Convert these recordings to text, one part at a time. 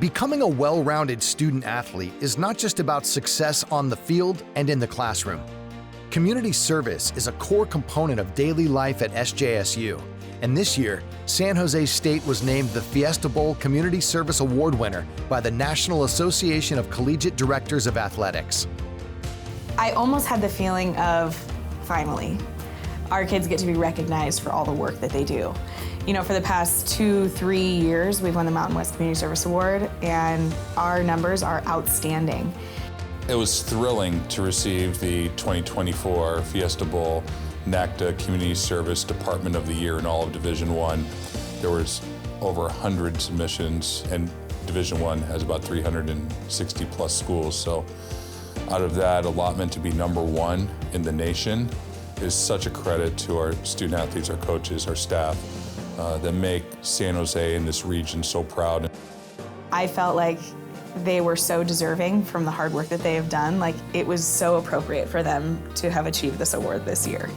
Becoming a well-rounded student athlete is not just about success on the field and in the classroom. Community service is a core component of daily life at SJSU, and this year, San Jose State was named the Fiesta Bowl Community Service Award winner by the National Association of Collegiate Directors of Athletics. I almost had the feeling of, finally, our kids get to be recognized for all the work that they do. You know, for the past 2-3 years, we've won the Mountain West Community Service Award, and our numbers are outstanding. It was thrilling to receive the 2024 Fiesta Bowl NACDA Community Service Department of the Year in all of Division I. There was over 100 submissions, and Division I has about 360 plus schools. So out of that allotment to be #1 in the nation is such a credit to our student athletes, our coaches, our staff, that make San Jose and this region so proud. I felt like they were so deserving from the hard work that they have done. Like, it was so appropriate for them to have achieved this award this year.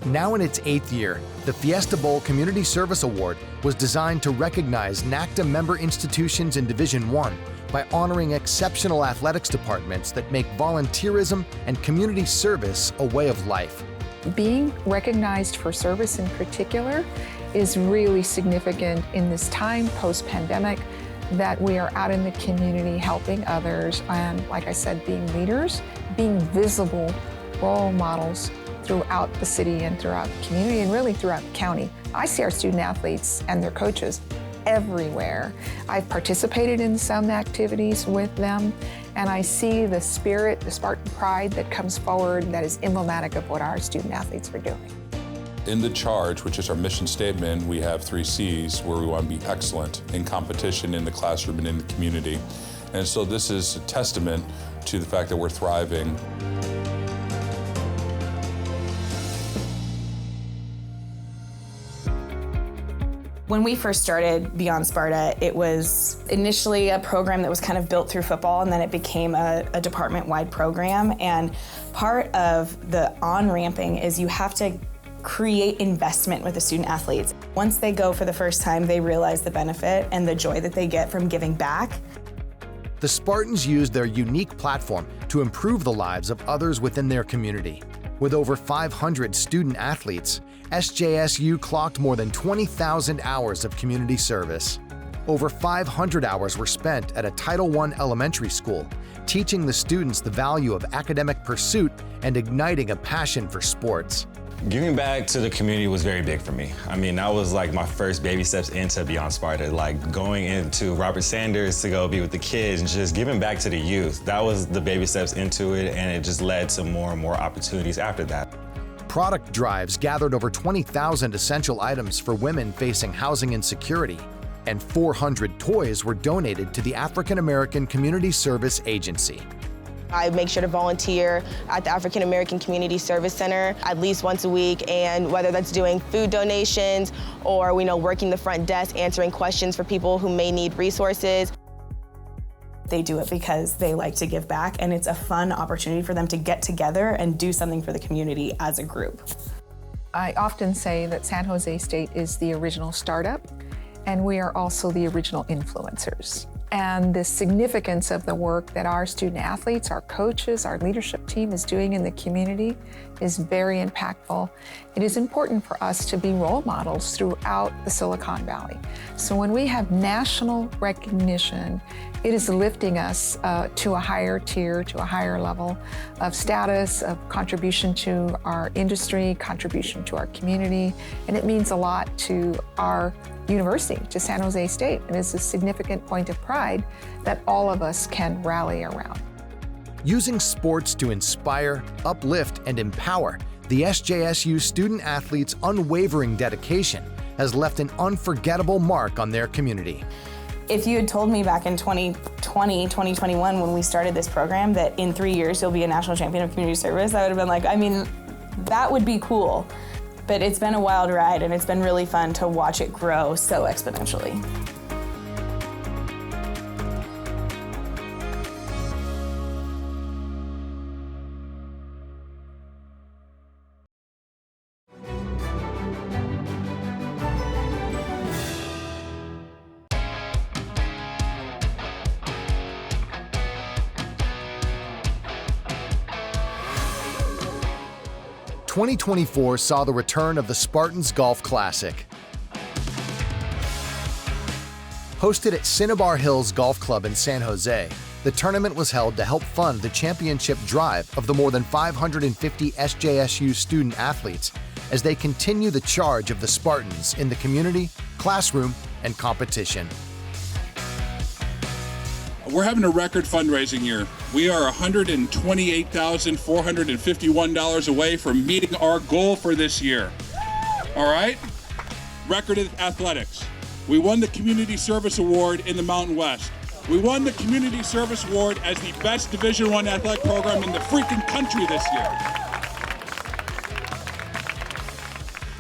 Now in its 8th year, the Fiesta Bowl Community Service Award was designed to recognize NACDA member institutions in Division I by honoring exceptional athletics departments that make volunteerism and community service a way of life. Being recognized for service in particular is really significant in this time post-pandemic, that we are out in the community helping others and, like I said, being leaders, being visible role models throughout the city and throughout the community and really throughout the county. I see our student athletes and their coaches everywhere. I've participated in some activities with them, and I see the spirit, the Spartan pride that comes forward that is emblematic of what our student athletes are doing. In the charge, which is our mission statement, we have 3 C's where we want to be excellent in competition, in the classroom, and in the community. And so this is a testament to the fact that we're thriving. When we first started Beyond Sparta, it was initially a program that was kind of built through football, and then it became a department-wide program. And part of the on-ramping is you have to create investment with the student athletes. Once they go for the first time, they realize the benefit and the joy that they get from giving back. The Spartans used their unique platform to improve the lives of others within their community. With over 500 student athletes, SJSU clocked more than 20,000 hours of community service. Over 500 hours were spent at a Title I elementary school, teaching the students the value of academic pursuit and igniting a passion for sports. Giving back to the community was very big for me. I mean, that was like my first baby steps into Beyond Sparta, like going into Robert Sanders to go be with the kids and just giving back to the youth. That was the baby steps into it, and it just led to more and more opportunities after that. Product drives gathered over 20,000 essential items for women facing housing insecurity, and 400 toys were donated to the African American Community Service Agency. I make sure to volunteer at the African American Community Service Center at least once a week, and whether that's doing food donations or working the front desk, answering questions for people who may need resources. They do it because they like to give back, and it's a fun opportunity for them to get together and do something for the community as a group. I often say that San Jose State is the original startup, and we are also the original influencers. And the significance of the work that our student athletes, our coaches, our leadership team is doing in the community is very impactful. It is important for us to be role models throughout the Silicon Valley. So when we have national recognition, it is lifting us to a higher tier, to a higher level of status, of contribution to our industry, contribution to our community, and it means a lot to our university, to San Jose State, and it's a significant point of pride that all of us can rally around. Using sports to inspire, uplift, and empower, the SJSU student athletes' unwavering dedication has left an unforgettable mark on their community. If you had told me back in 2020, 2021, when we started this program, that in 3 years you'll be a national champion of community service, I would have been like, that would be cool. But it's been a wild ride, and it's been really fun to watch it grow so exponentially. 2024 saw the return of the Spartans Golf Classic. Hosted at Cinnabar Hills Golf Club in San Jose, the tournament was held to help fund the championship drive of the more than 550 SJSU student athletes as they continue the charge of the Spartans in the community, classroom, and competition. We're having a record fundraising year. We are $128,451 away from meeting our goal for this year. All right? Record of athletics. We won the Community Service Award in the Mountain West. We won the Community Service Award as the best Division I athletic program in the freaking country this year.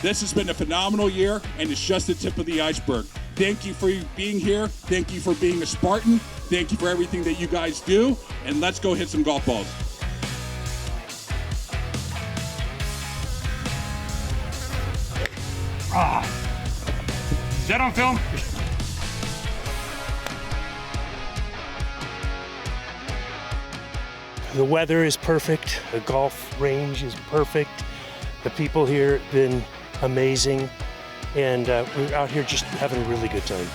This has been a phenomenal year, and it's just the tip of the iceberg. Thank you for being here. Thank you for being a Spartan. Thank you for everything that you guys do, and let's go hit some golf balls. Is that on film? The weather is perfect. The golf range is perfect. The people here have been amazing. And we're out here just having a really good time.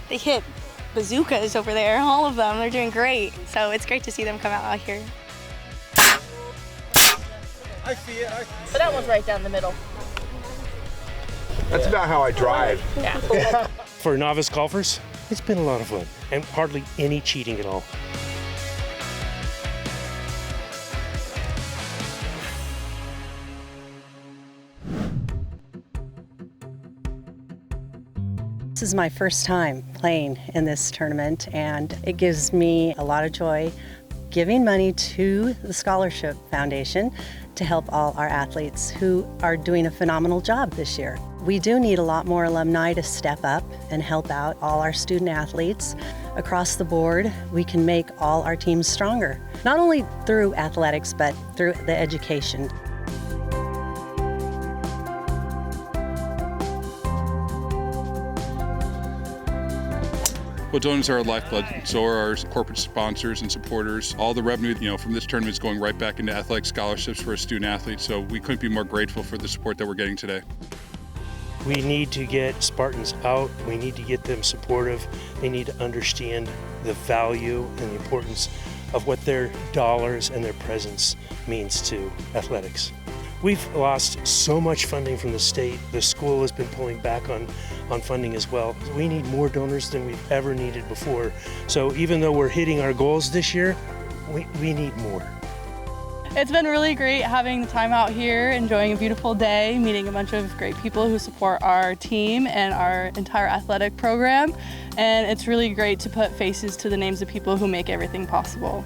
They hit bazookas over there, all of them. They're doing great. So it's great to see them come out here. I see it. So that one's right down the middle. That's about how I drive. Yeah. For novice golfers, it's been a lot of fun and hardly any cheating at all. This is my first time playing in this tournament, and it gives me a lot of joy giving money to the Scholarship Foundation to help all our athletes who are doing a phenomenal job this year. We do need a lot more alumni to step up and help out all our student athletes. Across the board, we can make all our teams stronger, not only through athletics, but through the education. Well, donors are our lifeblood. So are our corporate sponsors and supporters. All the revenue, from this tournament is going right back into athletic scholarships for our student athletes. So we couldn't be more grateful for the support that we're getting today. We need to get Spartans out. We need to get them supportive. They need to understand the value and the importance of what their dollars and their presence means to athletics. We've lost so much funding from the state. The school has been pulling back on funding as well. We need more donors than we've ever needed before. So even though we're hitting our goals this year, we need more. It's been really great having the time out here, enjoying a beautiful day, meeting a bunch of great people who support our team and our entire athletic program. And it's really great to put faces to the names of people who make everything possible.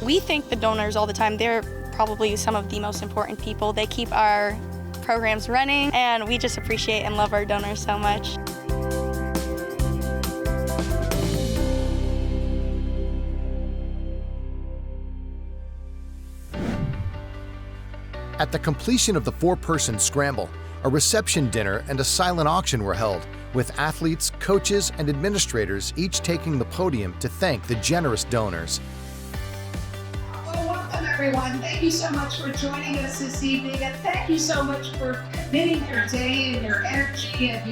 We thank the donors all the time. They're probably some of the most important people. They keep our programs running, and we just appreciate and love our donors so much. At the completion of the four-person scramble, a reception dinner and a silent auction were held, with athletes, coaches, and administrators each taking the podium to thank the generous donors. Welcome everyone. Thank you so much for joining us this evening, and thank you so much for committing your day and your energy and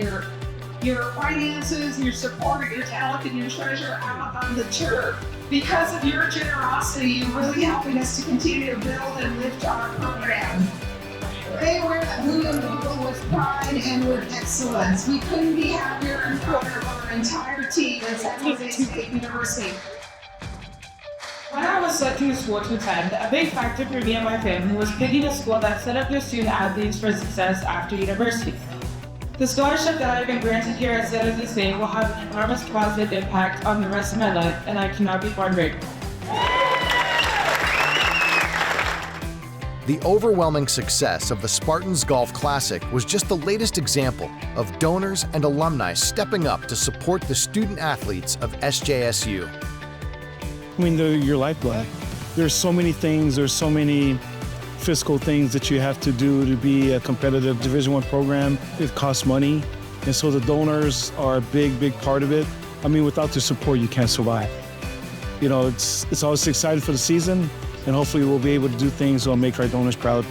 your finances, your support, your talent, and your treasure out on the tour. Because of your generosity, you're really helping us to continue to build and lift our program. They wear the blue and gold with pride and with excellence. We couldn't be happier in front of our entire team at San Jose State University. When I was searching a school to attend, a big factor for me and my family was picking a school that set up their student athletes for success after university. The scholarship that I've been granted here at San Jose State will have an enormous positive impact on the rest of my life, and I cannot be more grateful. The overwhelming success of the Spartans Golf Classic was just the latest example of donors and alumni stepping up to support the student athletes of SJSU. I mean, they're your lifeblood. There's so many things, there's so many fiscal things that you have to do to be a competitive Division I program. It costs money, and so the donors are a big, big part of it. I mean, without the support, you can't survive. You know, it's always exciting for the season, and hopefully we'll be able to do things that will make our donors proud.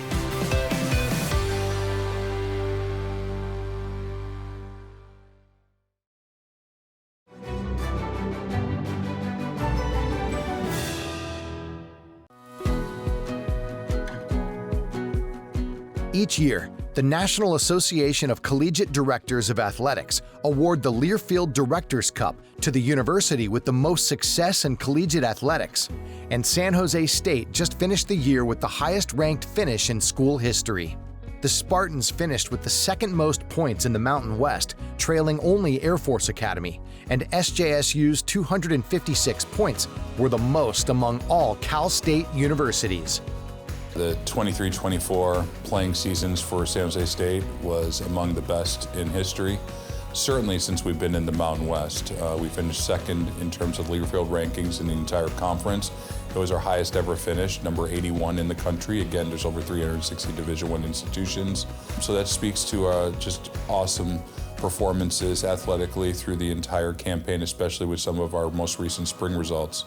Each year, the National Association of Collegiate Directors of Athletics award the Learfield Directors Cup to the university with the most success in collegiate athletics, and San Jose State just finished the year with the highest-ranked finish in school history. The Spartans finished with the second most points in the Mountain West, trailing only Air Force Academy, and SJSU's 256 points were the most among all Cal State universities. The 23-24 playing seasons for San Jose State was among the best in history. Certainly since we've been in the Mountain West. We finished second in terms of Learfield rankings in the entire conference. It was our highest ever finish, number 81 in the country. Again, there's over 360 Division I institutions. So that speaks to just awesome performances athletically through the entire campaign, especially with some of our most recent spring results.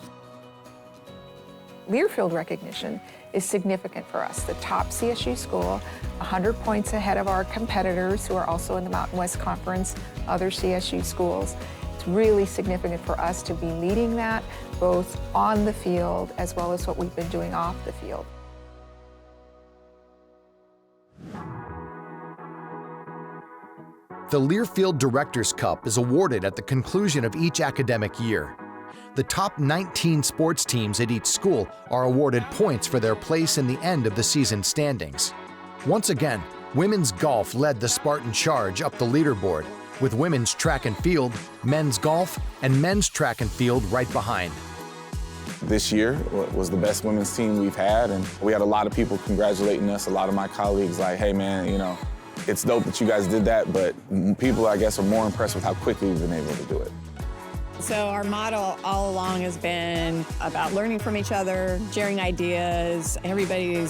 Learfield recognition is significant for us. The top CSU school, 100 points ahead of our competitors who are also in the Mountain West Conference, other CSU schools. It's really significant for us to be leading that, both on the field as well as what we've been doing off the field. The Learfield Directors Cup is awarded at the conclusion of each academic year. The top 19 sports teams at each school are awarded points for their place in the end of the season standings. Once again, women's golf led the Spartan charge up the leaderboard, with women's track and field, men's golf, and men's track and field right behind. This year was the best women's team we've had, and we had a lot of people congratulating us, a lot of my colleagues like, hey man, you know, it's dope that you guys did that, but people, I guess, are more impressed with how quickly we've been able to do it. So our model all along has been about learning from each other, sharing ideas. Everybody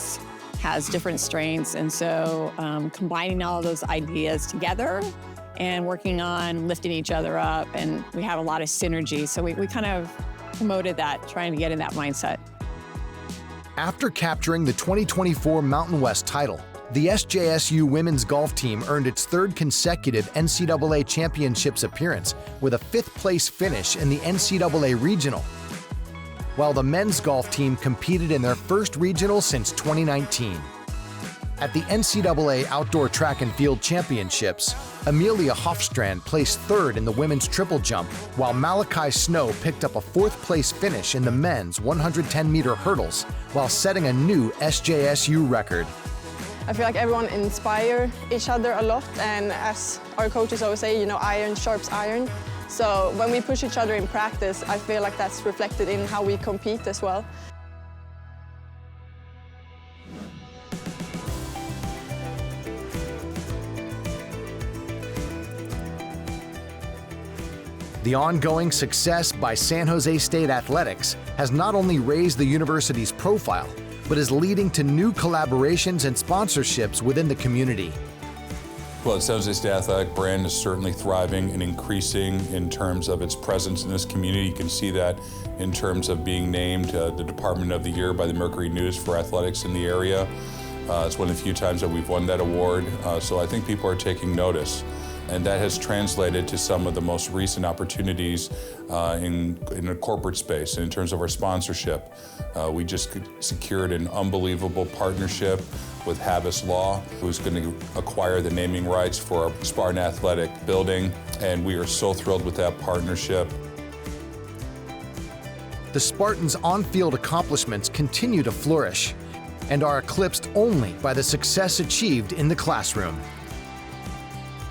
has different strengths, and so combining all of those ideas together and working on lifting each other up, and we have a lot of synergy. So we kind of promoted that, trying to get in that mindset. After capturing the 2024 Mountain West title, the SJSU women's golf team earned its third consecutive NCAA championships appearance with a fifth-place finish in the NCAA Regional, while the men's golf team competed in their first regional since 2019. At the NCAA Outdoor Track and Field Championships, Amelia Hofstrand placed third in the women's triple jump, while Malachi Snow picked up a fourth-place finish in the men's 110-meter hurdles, while setting a new SJSU record. I feel like everyone inspires each other a lot, and as our coaches always say, you know, iron sharps iron. So when we push each other in practice, I feel like that's reflected in how we compete as well. The ongoing success by San Jose State Athletics has not only raised the university's profile, but is leading to new collaborations and sponsorships within the community. Well, the San Jose State Athletic brand is certainly thriving and increasing in terms of its presence in this community. You can see that in terms of being named the Department of the Year by the Mercury News for athletics in the area. It's one of the few times that we've won that award, so I think people are taking notice. And that has translated to some of the most recent opportunities in a corporate space. And in terms of our sponsorship, we just secured an unbelievable partnership with Habas Law, who's going to acquire the naming rights for our Spartan Athletic building. And we are so thrilled with that partnership. The Spartans' on-field accomplishments continue to flourish and are eclipsed only by the success achieved in the classroom.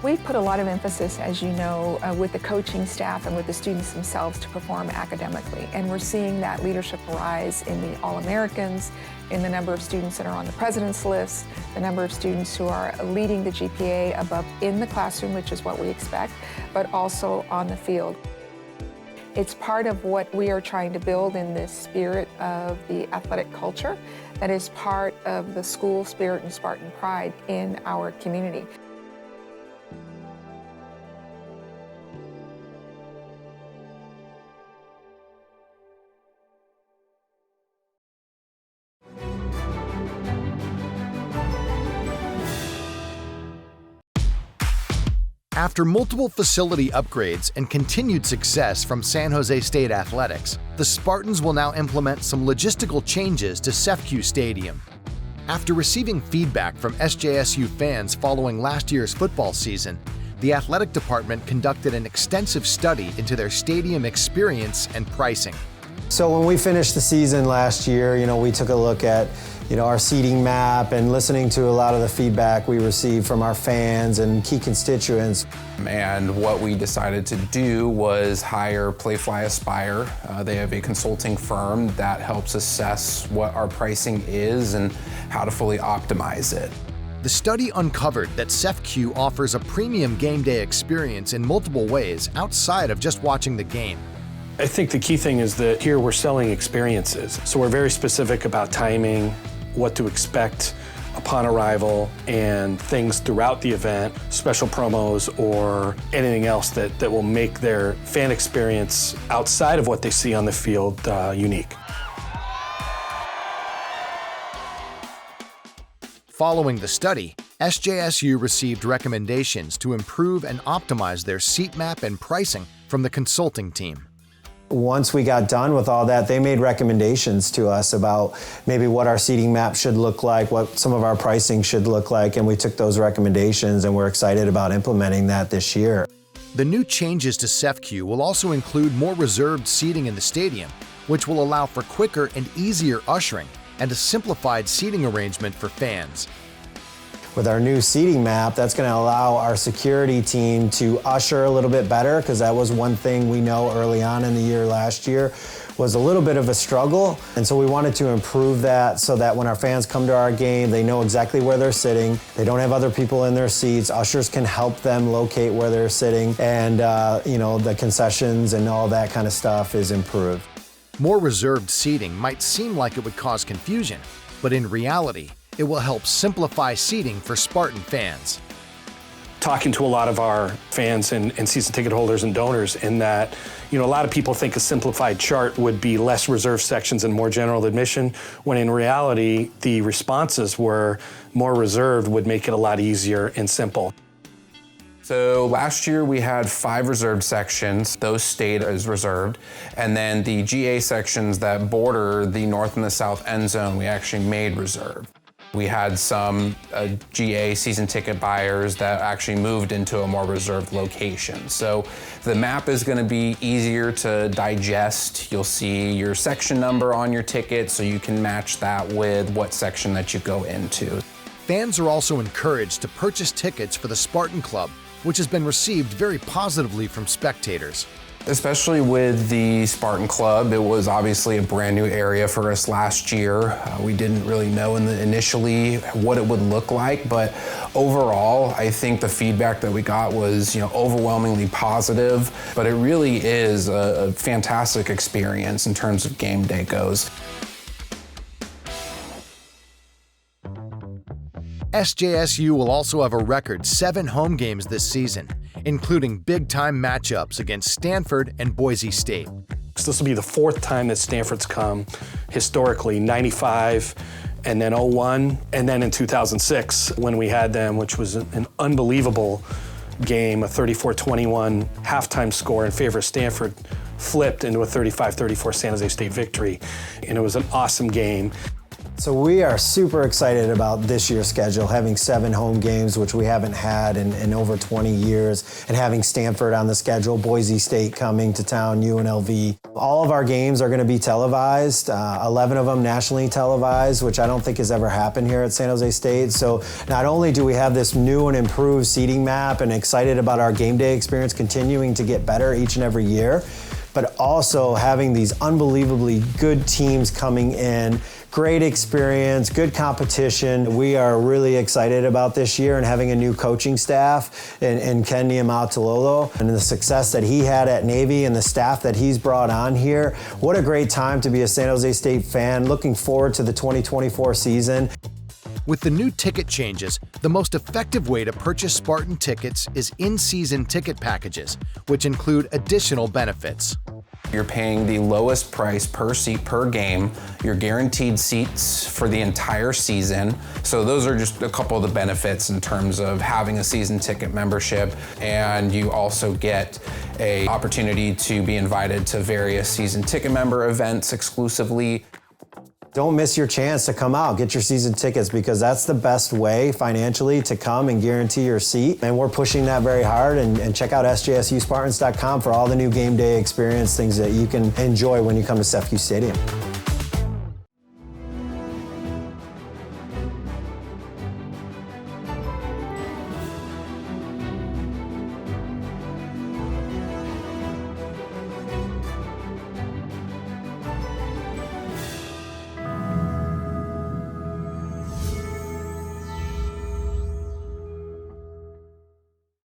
We put a lot of emphasis, as you know, with the coaching staff and with the students themselves to perform academically. And we're seeing that leadership rise in the All-Americans, in the number of students that are on the president's list, the number of students who are leading the GPA above in the classroom, which is what we expect, but also on the field. It's part of what we are trying to build in this spirit of the athletic culture that is part of the school spirit and Spartan pride in our community. After multiple facility upgrades and continued success from San Jose State Athletics, the Spartans will now implement some logistical changes to CEFCU Stadium. After receiving feedback from SJSU fans following last year's football season, the athletic department conducted an extensive study into their stadium experience and pricing. So when we finished the season last year, we took a look at our seating map and listening to a lot of the feedback we received from our fans and key constituents. And what we decided to do was hire Playfly Aspire. They have a consulting firm that helps assess what our pricing is and how to fully optimize it. The study uncovered that CEFCU offers a premium game day experience in multiple ways outside of just watching the game. I think the key thing is that here we're selling experiences. So we're very specific about timing, what to expect upon arrival, and things throughout the event, special promos or anything else that will make their fan experience outside of what they see on the field unique. Following the study, SJSU received recommendations to improve and optimize their seat map and pricing from the consulting team. Once we got done with all that, they made recommendations to us about maybe what our seating map should look like, what some of our pricing should look like, and we took those recommendations and we're excited about implementing that this year. The new changes to CEFCU will also include more reserved seating in the stadium, which will allow for quicker and easier ushering and a simplified seating arrangement for fans. With our new seating map, that's going to allow our security team to usher a little bit better, because that was one thing we know early on in the year last year was a little bit of a struggle. And so we wanted to improve that so that when our fans come to our game, they know exactly where they're sitting. They don't have other people in their seats. Ushers can help them locate where they're sitting. And, the concessions and all that kind of stuff is improved. More reserved seating might seem like it would cause confusion, but in reality, it will help simplify seating for Spartan fans. Talking to a lot of our fans and season ticket holders and donors, in that, a lot of people think a simplified chart would be less reserved sections and more general admission, when in reality, the responses were more reserved would make it a lot easier and simple. So last year we had 5 reserved sections. Those stayed as reserved. And then the GA sections that border the north and the south end zone, we actually made reserved. We had some GA season ticket buyers that actually moved into a more reserved location. So the map is going to be easier to digest. You'll see your section number on your ticket, so you can match that with what section that you go into. Fans are also encouraged to purchase tickets for the Spartan Club, which has been received very positively from spectators. Especially with the Spartan Club, it was obviously a brand new area for us last year. We didn't really know initially what it would look like, but overall, I think the feedback that we got was, overwhelmingly positive. But it really is a fantastic experience in terms of game day goes. SJSU will also have a record 7 home games this season, including big-time matchups against Stanford and Boise State. This will be the 4th time that Stanford's come, historically, 95, and then 01, and then in 2006 when we had them, which was an unbelievable game, a 34-21 halftime score in favor of Stanford, flipped into a 35-34 San Jose State victory, and it was an awesome game. So we are super excited about this year's schedule, having 7 home games, which we haven't had in over 20 years, and having Stanford on the schedule, Boise State coming to town, UNLV. All of our games are going to be televised, 11 of them nationally televised, which I don't think has ever happened here at San Jose State. So not only do we have this new and improved seating map and excited about our game day experience continuing to get better each and every year, but also having these unbelievably good teams coming in, great experience, good competition. We are really excited about this year and having a new coaching staff in Ken Niumatalolo and the success that he had at Navy and the staff that he's brought on here. What a great time to be a San Jose State fan. Looking forward to the 2024 season. With the new ticket changes, the most effective way to purchase Spartan tickets is in-season ticket packages, which include additional benefits. You're paying the lowest price per seat per game. You're guaranteed seats for the entire season. So those are just a couple of the benefits in terms of having a season ticket membership. And you also get an opportunity to be invited to various season ticket member events exclusively. Don't miss your chance to come out, get your season tickets, because that's the best way financially to come and guarantee your seat. And we're pushing that very hard. And check out sjsuspartans.com for all the new game day experience, things that you can enjoy when you come to CEFCU Stadium.